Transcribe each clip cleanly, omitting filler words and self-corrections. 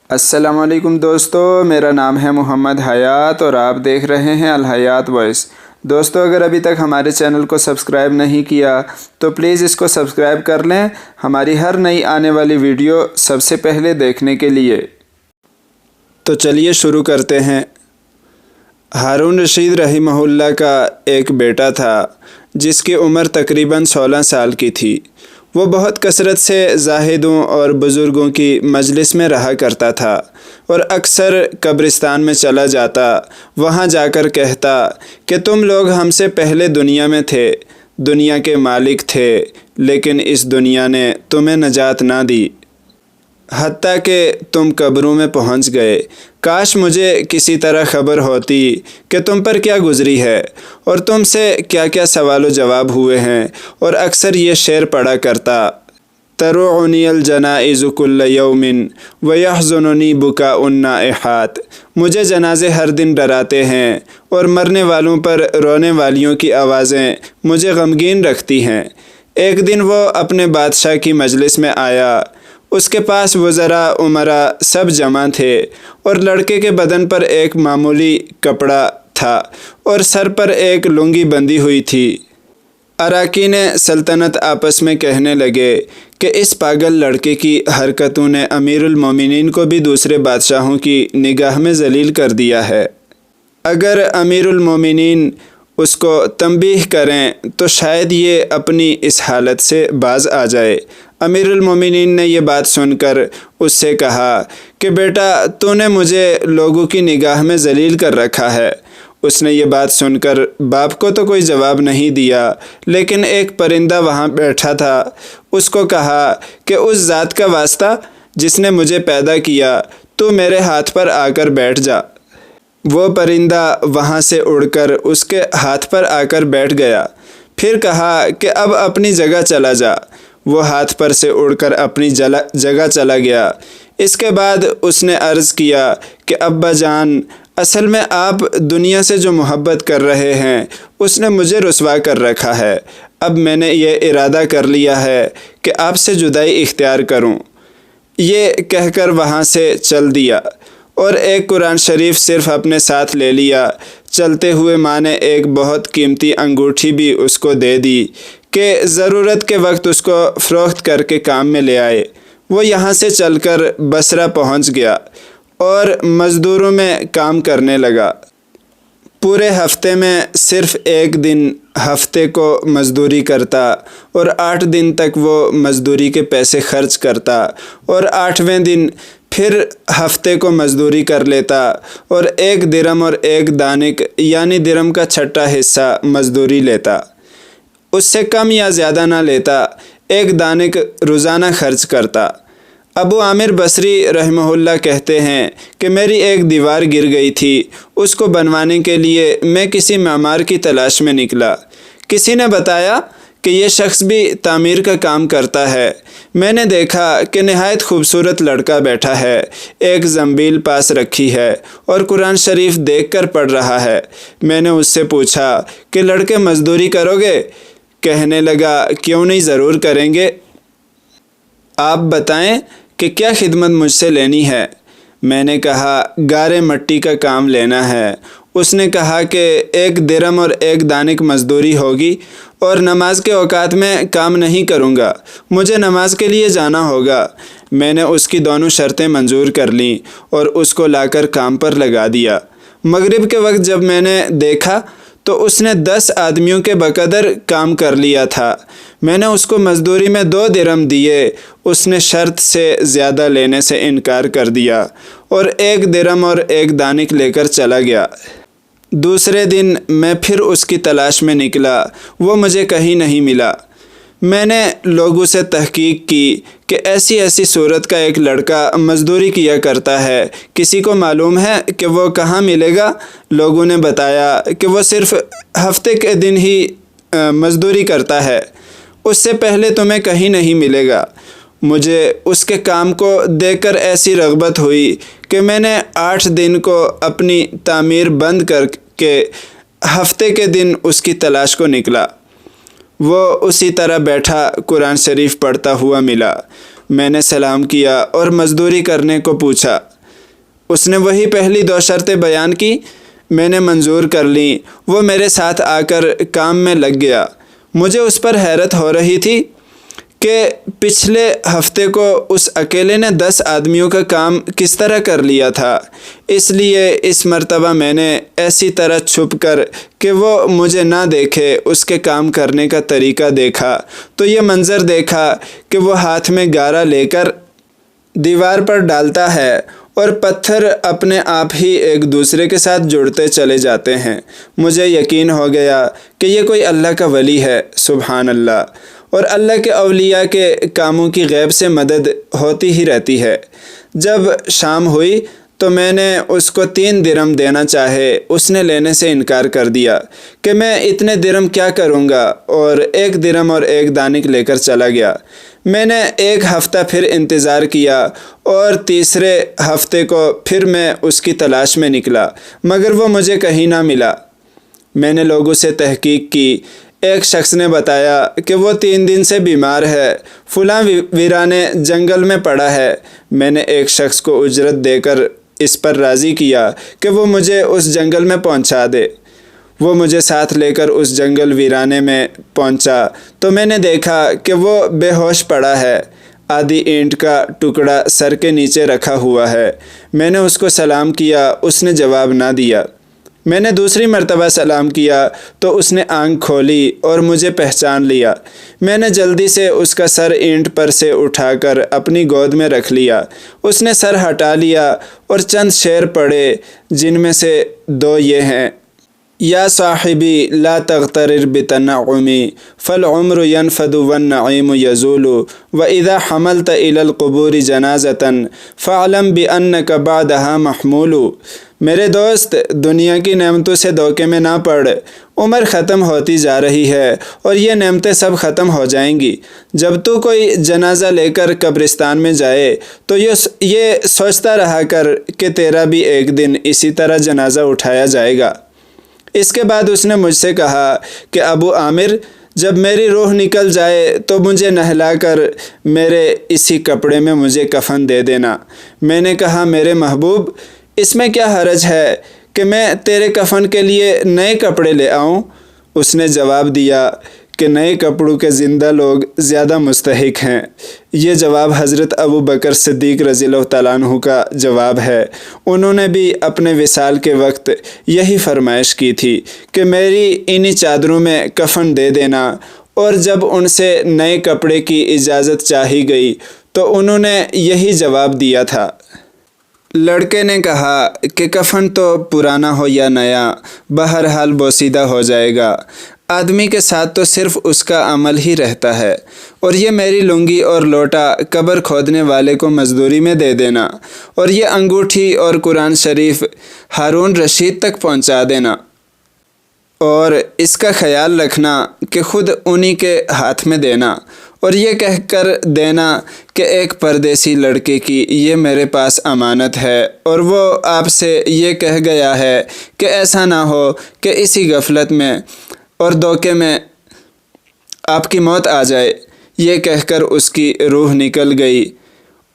السلام علیکم دوستو، میرا نام ہے محمد حیات اور آپ دیکھ رہے ہیں الحیات وائس۔ دوستو، اگر ابھی تک ہمارے چینل کو سبسکرائب نہیں کیا تو پلیز اس کو سبسکرائب کر لیں ہماری ہر نئی آنے والی ویڈیو سب سے پہلے دیکھنے کے لیے۔ تو چلیے شروع کرتے ہیں۔ ہارون رشید رحمہ اللہ کا ایک بیٹا تھا جس کی عمر تقریباً 16 سال کی تھی۔ وہ بہت کثرت سے زاہدوں اور بزرگوں کی مجلس میں رہا کرتا تھا اور اکثر قبرستان میں چلا جاتا، وہاں جا کر کہتا کہ تم لوگ ہم سے پہلے دنیا میں تھے، دنیا کے مالک تھے، لیکن اس دنیا نے تمہیں نجات نہ دی، حتیٰ کہ تم قبروں میں پہنچ گئے۔ کاش مجھے کسی طرح خبر ہوتی کہ تم پر کیا گزری ہے اور تم سے کیا کیا سوال و جواب ہوئے ہیں، اور اکثر یہ شعر پڑھا کرتا: تروعنی الجنائز کل یوم ویحزننی بکاء النائحات۔ مجھے جنازے ہر دن ڈراتے ہیں اور مرنے والوں پر رونے والیوں کی آوازیں مجھے غمگین رکھتی ہیں۔ ایک دن وہ اپنے بادشاہ کی مجلس میں آیا۔ اس کے پاس وزراء، امراء سب جمع تھے اور لڑکے کے بدن پر ایک معمولی کپڑا تھا اور سر پر ایک لنگی بندھی ہوئی تھی۔ اراکین سلطنت آپس میں کہنے لگے کہ اس پاگل لڑکے کی حرکتوں نے امیر المومنین کو بھی دوسرے بادشاہوں کی نگاہ میں ذلیل کر دیا ہے۔ اگر امیر المومنین اس کو تنبیہ کریں تو شاید یہ اپنی اس حالت سے باز آ جائے۔ امیر المومنین نے یہ بات سن کر اس سے کہا کہ بیٹا، تو نے مجھے لوگوں کی نگاہ میں ذلیل کر رکھا ہے۔ اس نے یہ بات سن کر باپ کو تو کوئی جواب نہیں دیا، لیکن ایک پرندہ وہاں بیٹھا تھا، اس کو کہا کہ اس ذات کا واسطہ جس نے مجھے پیدا کیا، تو میرے ہاتھ پر آ کر بیٹھ جا۔ وہ پرندہ وہاں سے اڑ کر اس کے ہاتھ پر آ کر بیٹھ گیا، پھر کہا کہ اب اپنی جگہ چلا جا۔ وہ ہاتھ پر سے اڑ کر اپنی جگہ چلا گیا۔ اس کے بعد اس نے عرض کیا کہ ابا جان، اصل میں آپ دنیا سے جو محبت کر رہے ہیں اس نے مجھے رسوا کر رکھا ہے۔ اب میں نے یہ ارادہ کر لیا ہے کہ آپ سے جدائی اختیار کروں۔ یہ کہہ کر وہاں سے چل دیا اور ایک قرآن شریف صرف اپنے ساتھ لے لیا۔ چلتے ہوئے ماں نے ایک بہت قیمتی انگوٹھی بھی اس کو دے دی کہ ضرورت کے وقت اس کو فروخت کر کے کام میں لے آئے۔ وہ یہاں سے چل کر بصرہ پہنچ گیا اور مزدوروں میں کام کرنے لگا۔ پورے ہفتے میں صرف ایک دن ہفتے کو مزدوری کرتا اور 8 دن تک وہ مزدوری کے پیسے خرچ کرتا، اور 8ویں دن پھر ہفتے کو مزدوری کر لیتا اور 1 درم اور 1 دانک یعنی درم کا 6واں حصہ مزدوری لیتا۔ اس سے کم یا زیادہ نہ لیتا، 1 دانک روزانہ خرچ کرتا۔ ابو عامر بصری رحمہ اللہ کہتے ہیں کہ میری ایک دیوار گر گئی تھی، اس کو بنوانے کے لیے میں کسی معمار کی تلاش میں نکلا۔ کسی نے بتایا کہ یہ شخص بھی تعمیر کا کام کرتا ہے۔ میں نے دیکھا کہ نہایت خوبصورت لڑکا بیٹھا ہے، ایک زنبیل پاس رکھی ہے اور قرآن شریف دیکھ کر پڑھ رہا ہے۔ میں نے اس سے پوچھا کہ لڑکے مزدوری کرو گے؟ کہنے لگا کیوں نہیں، ضرور کریں گے۔ آپ بتائیں کہ کیا خدمت مجھ سے لینی ہے؟ میں نے کہا گارے مٹی کا کام لینا ہے۔ اس نے کہا کہ 1 درم اور 1 دانک مزدوری ہوگی اور نماز کے اوقات میں کام نہیں کروں گا، مجھے نماز کے لیے جانا ہوگا۔ میں نے اس کی دونوں شرطیں منظور کر لیں اور اس کو لا کر کام پر لگا دیا۔ مغرب کے وقت جب میں نے دیکھا تو اس نے 10 آدمیوں کے بقدر کام کر لیا تھا۔ میں نے اس کو مزدوری میں 2 درم دیے، اس نے شرط سے زیادہ لینے سے انکار کر دیا اور 1 درم اور 1 دانک لے کر چلا گیا۔ دوسرے دن میں پھر اس کی تلاش میں نکلا، وہ مجھے کہیں نہیں ملا۔ میں نے لوگوں سے تحقیق کی کہ ایسی ایسی صورت کا ایک لڑکا مزدوری کیا کرتا ہے، کسی کو معلوم ہے کہ وہ کہاں ملے گا؟ لوگوں نے بتایا کہ وہ صرف ہفتے کے دن ہی مزدوری کرتا ہے، اس سے پہلے تمہیں کہیں نہیں ملے گا۔ مجھے اس کے کام کو دیکھ کر ایسی رغبت ہوئی کہ میں نے 8 دن کو اپنی تعمیر بند کر کے ہفتے کے دن اس کی تلاش کو نکلا۔ وہ اسی طرح بیٹھا قرآن شریف پڑھتا ہوا ملا۔ میں نے سلام کیا اور مزدوری کرنے کو پوچھا۔ اس نے وہی پہلی 2 شرطیں بیان کی، میں نے منظور کر لیں۔ وہ میرے ساتھ آ کر کام میں لگ گیا۔ مجھے اس پر حیرت ہو رہی تھی کہ پچھلے ہفتے کو اس اکیلے نے 10 آدمیوں کا کام کس طرح کر لیا تھا۔ اس لیے اس مرتبہ میں نے ایسی طرح چھپ کر کہ وہ مجھے نہ دیکھے اس کے کام کرنے کا طریقہ دیکھا تو یہ منظر دیکھا کہ وہ ہاتھ میں گارا لے کر دیوار پر ڈالتا ہے اور پتھر اپنے آپ ہی ایک دوسرے کے ساتھ جڑتے چلے جاتے ہیں۔ مجھے یقین ہو گیا کہ یہ کوئی اللہ کا ولی ہے، سبحان اللہ، اور اللہ کے اولیاء کے کاموں کی غیب سے مدد ہوتی ہی رہتی ہے۔ جب شام ہوئی تو میں نے اس کو 3 درم دینا چاہے، اس نے لینے سے انکار کر دیا کہ میں اتنے درم کیا کروں گا، اور 1 درم اور 1 دانک لے کر چلا گیا۔ میں نے 1 ہفتہ پھر انتظار کیا اور تیسرے ہفتے کو پھر میں اس کی تلاش میں نکلا، مگر وہ مجھے کہیں نہ ملا۔ میں نے لوگوں سے تحقیق کی۔ ایک شخص نے بتایا کہ وہ 3 دن سے بیمار ہے، فلاں ویرانے جنگل میں پڑا ہے۔ میں نے ایک شخص کو اجرت دے کر اس پر راضی کیا کہ وہ مجھے اس جنگل میں پہنچا دے۔ وہ مجھے ساتھ لے کر اس جنگل ویرانے میں پہنچا تو میں نے دیکھا کہ وہ بے ہوش پڑا ہے، آدھی اینٹ کا ٹکڑا سر کے نیچے رکھا ہوا ہے۔ میں نے اس کو سلام کیا، اس نے جواب نہ دیا۔ میں نے دوسری مرتبہ سلام کیا تو اس نے آنکھ کھولی اور مجھے پہچان لیا۔ میں نے جلدی سے اس کا سر اینٹ پر سے اٹھا کر اپنی گود میں رکھ لیا۔ اس نے سر ہٹا لیا اور چند شعر پڑھے، جن میں سے 2 یہ ہیں: یا صاحبی لا تغترر بتنعمی فالعمر ينفد والنعیم یزول واذا حملت الى القبور جنازة فاعلم بانک بعدها محمول۔ میرے دوست، دنیا کی نعمتوں سے دھوکے میں نہ پڑ۔ عمر ختم ہوتی جا رہی ہے اور یہ نعمتیں سب ختم ہو جائیں گی۔ جب تو کوئی جنازہ لے کر قبرستان میں جائے تو یہ سوچتا رہا کر کہ تیرا بھی ایک دن اسی طرح جنازہ اٹھایا جائے گا۔ اس کے بعد اس نے مجھ سے کہا کہ ابو عامر، جب میری روح نکل جائے تو مجھے نہلا کر میرے اسی کپڑے میں مجھے کفن دے دینا۔ میں نے کہا میرے محبوب، اس میں کیا حرج ہے کہ میں تیرے کفن کے لیے نئے کپڑے لے آؤں؟ اس نے جواب دیا کہ نئے کپڑوں کے زندہ لوگ زیادہ مستحق ہیں۔ یہ جواب حضرت ابو بکر صدیق رضی اللہ تعالیٰ عنہ کا جواب ہے۔ انہوں نے بھی اپنے وصال کے وقت یہی فرمائش کی تھی کہ میری انہی چادروں میں کفن دے دینا، اور جب ان سے نئے کپڑے کی اجازت چاہی گئی تو انہوں نے یہی جواب دیا تھا۔ لڑکے نے کہا کہ کفن تو پرانا ہو یا نیا، بہرحال بوسیدہ ہو جائے گا۔ آدمی کے ساتھ تو صرف اس کا عمل ہی رہتا ہے، اور یہ میری لنگی اور لوٹا قبر کھودنے والے کو مزدوری میں دے دینا، اور یہ انگوٹھی اور قرآن شریف ہارون رشید تک پہنچا دینا، اور اس کا خیال رکھنا کہ خود انہی کے ہاتھ میں دینا، اور یہ کہہ کر دینا کہ ایک پردیسی لڑکے کی یہ میرے پاس امانت ہے، اور وہ آپ سے یہ کہہ گیا ہے کہ ایسا نہ ہو کہ اسی غفلت میں اور دھوکے میں آپ کی موت آ جائے۔ یہ کہہ کر اس کی روح نکل گئی۔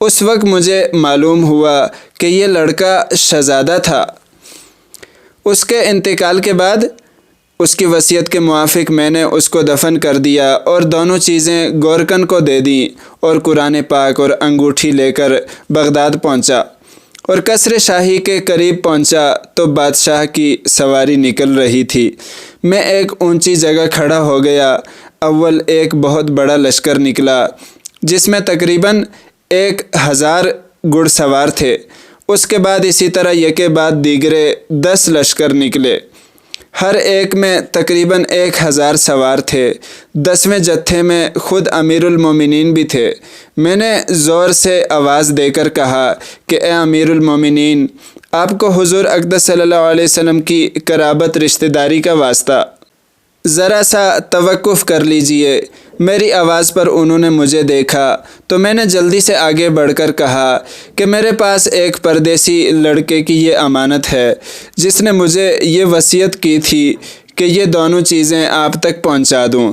اس وقت مجھے معلوم ہوا کہ یہ لڑکا شہزادہ تھا۔ اس کے انتقال کے بعد اس کی وصیت کے موافق میں نے اس کو دفن کر دیا اور دونوں چیزیں گورکن کو دے دیں، اور قرآن پاک اور انگوٹھی لے کر بغداد پہنچا، اور قصر شاہی کے قریب پہنچا تو بادشاہ کی سواری نکل رہی تھی۔ میں ایک اونچی جگہ کھڑا ہو گیا۔ اول ایک بہت بڑا لشکر نکلا جس میں تقریباً 1000 گھڑ سوار تھے۔ اس کے بعد اسی طرح یکے بعد دیگرے 10 لشکر نکلے، ہر ایک میں تقریباً 1000 سوار تھے۔ 10ویں جتھے میں خود امیر المومنین بھی تھے۔ میں نے زور سے آواز دے کر کہا کہ اے امیر المومنین، آپ کو حضور اقدس صلی اللہ علیہ وسلم کی قرابت رشتہ داری کا واسطہ، ذرا سا توقف کر لیجئے۔ میری آواز پر انہوں نے مجھے دیکھا تو میں نے جلدی سے آگے بڑھ کر کہا کہ میرے پاس ایک پردیسی لڑکے کی یہ امانت ہے جس نے مجھے یہ وصیت کی تھی کہ یہ دونوں چیزیں آپ تک پہنچا دوں۔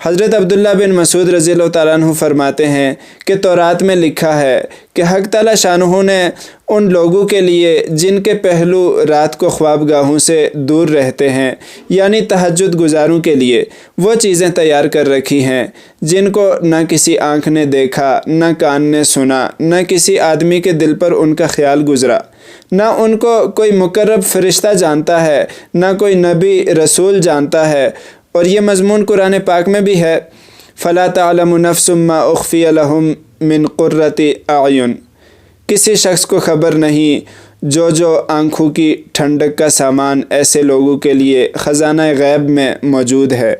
حضرت عبداللہ بن مسعود رضی اللہ تعالیٰ عنہ فرماتے ہیں کہ تورات میں لکھا ہے کہ حق تعالیٰ شانہ نے ان لوگوں کے لیے جن کے پہلو رات کو خوابگاہوں سے دور رہتے ہیں، یعنی تہجد گزاروں کے لیے وہ چیزیں تیار کر رکھی ہیں جن کو نہ کسی آنکھ نے دیکھا، نہ کان نے سنا، نہ کسی آدمی کے دل پر ان کا خیال گزرا، نہ ان کو کوئی مقرب فرشتہ جانتا ہے، نہ کوئی نبی رسول جانتا ہے۔ اور یہ مضمون قرآن پاک میں بھی ہے، فَلَا تَعْلَمُ نَفْسٌ مَّا أُخْفِيَ لَهُم مِّن قُرَّةِ أَعْيُن، کسی شخص کو خبر نہیں جو آنکھوں کی ٹھنڈک کا سامان ایسے لوگوں کے لیے خزانہ غیب میں موجود ہے۔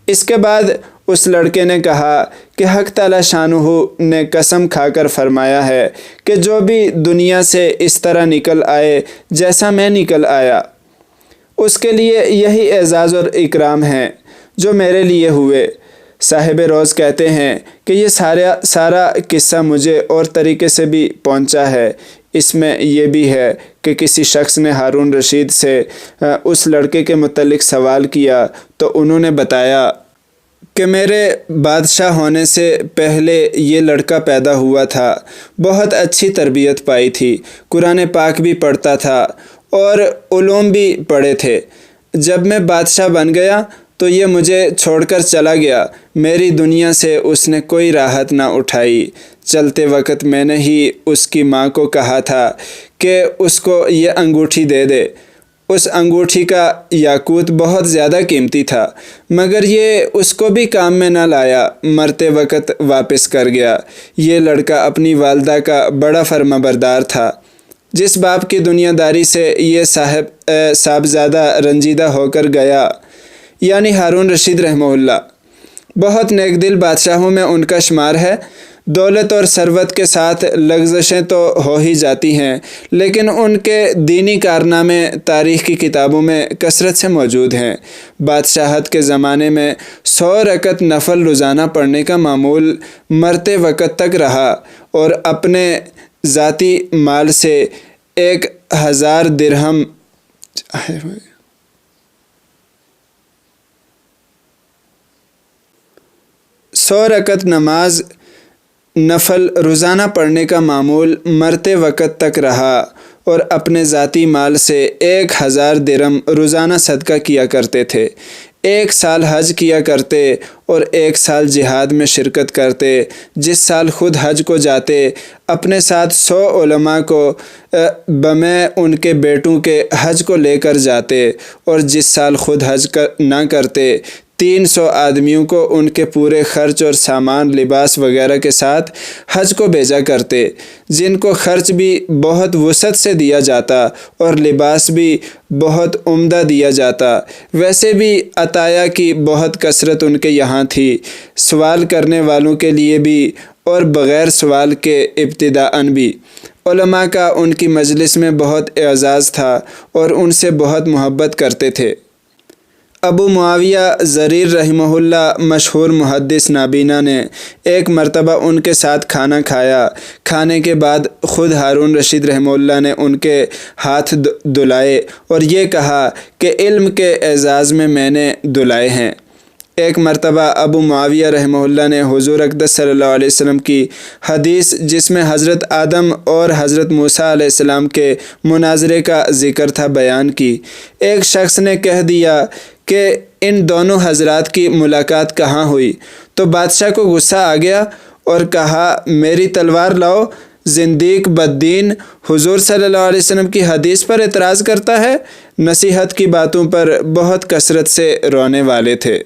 اس کے بعد اس لڑکے نے کہا کہ حق تعالیٰ شانہ نے قسم کھا کر فرمایا ہے کہ جو بھی دنیا سے اس طرح نکل آئے جیسا میں نکل آیا، اس کے لیے یہی اعزاز اور اکرام ہیں جو میرے لیے ہوئے۔ صاحب روز کہتے ہیں کہ یہ سارا قصہ مجھے اور طریقے سے بھی پہنچا ہے۔ اس میں یہ بھی ہے کہ کسی شخص نے ہارون رشید سے اس لڑکے کے متعلق سوال کیا تو انہوں نے بتایا کہ میرے بادشاہ ہونے سے پہلے یہ لڑکا پیدا ہوا تھا، بہت اچھی تربیت پائی تھی، قرآن پاک بھی پڑھتا تھا اور علوم بھی پڑھے تھے۔ جب میں بادشاہ بن گیا تو یہ مجھے چھوڑ کر چلا گیا، میری دنیا سے اس نے کوئی راحت نہ اٹھائی۔ چلتے وقت میں نے ہی اس کی ماں کو کہا تھا کہ اس کو یہ انگوٹھی دے دے۔ اس انگوٹھی کا یاقوت بہت زیادہ قیمتی تھا، مگر یہ اس کو بھی کام میں نہ لایا، مرتے وقت واپس کر گیا۔ یہ لڑکا اپنی والدہ کا بڑا فرمانبردار تھا۔ جس باپ کی دنیا داری سے یہ صاحبزادہ رنجیدہ ہو کر گیا، یعنی ہارون رشید رحمہ اللہ، بہت نیک دل بادشاہوں میں ان کا شمار ہے۔ دولت اور ثروت کے ساتھ لغزشیں تو ہو ہی جاتی ہیں، لیکن ان کے دینی کارنامے تاریخ کی کتابوں میں کثرت سے موجود ہیں۔ بادشاہت کے زمانے میں 100 رکعت نفل روزانہ پڑھنے کا معمول مرتے وقت تک رہا، اور اپنے ذاتی مال سے 1000 درہم 100 رکعت نماز نفل روزانہ پڑھنے کا معمول مرتے وقت تک رہا، اور اپنے ذاتی مال سے 1000 درہم روزانہ صدقہ کیا کرتے تھے۔ 1 سال حج کیا کرتے اور 1 سال جہاد میں شرکت کرتے۔ جس سال خود حج کو جاتے اپنے ساتھ 100 علماء کو بمیں ان کے بیٹوں کے حج کو لے کر جاتے، اور جس سال خود حج نہ کرتے 300 آدمیوں کو ان کے پورے خرچ اور سامان، لباس وغیرہ کے ساتھ حج کو بھیجا کرتے، جن کو خرچ بھی بہت وسعت سے دیا جاتا اور لباس بھی بہت عمدہ دیا جاتا۔ ویسے بھی عطایا کی بہت کثرت ان کے یہاں تھی، سوال کرنے والوں کے لیے بھی اور بغیر سوال کے ابتداءً بھی۔ علماء کا ان کی مجلس میں بہت اعزاز تھا اور ان سے بہت محبت کرتے تھے۔ ابو معاویہ زریر رحمہ اللہ مشہور محدث نابینا نے ایک مرتبہ ان کے ساتھ کھانا کھایا۔ کھانے کے بعد خود ہارون رشید رحمہ اللہ نے ان کے ہاتھ دھلائے اور یہ کہا کہ علم کے اعزاز میں نے دھلائے ہیں۔ ایک مرتبہ ابو معاویہ رحمہ اللہ نے حضور اقدس صلی اللہ علیہ وسلم کی حدیث جس میں حضرت آدم اور حضرت موسیٰ علیہ السلام کے مناظرے کا ذکر تھا بیان کی۔ ایک شخص نے کہہ دیا کہ ان دونوں حضرات کی ملاقات کہاں ہوئی؟ تو بادشاہ کو غصہ آ گیا اور کہا میری تلوار لاؤ، زندیق بددین حضور صلی اللہ علیہ وسلم کی حدیث پر اعتراض کرتا ہے۔ نصیحت کی باتوں پر بہت کثرت سے رونے والے تھے۔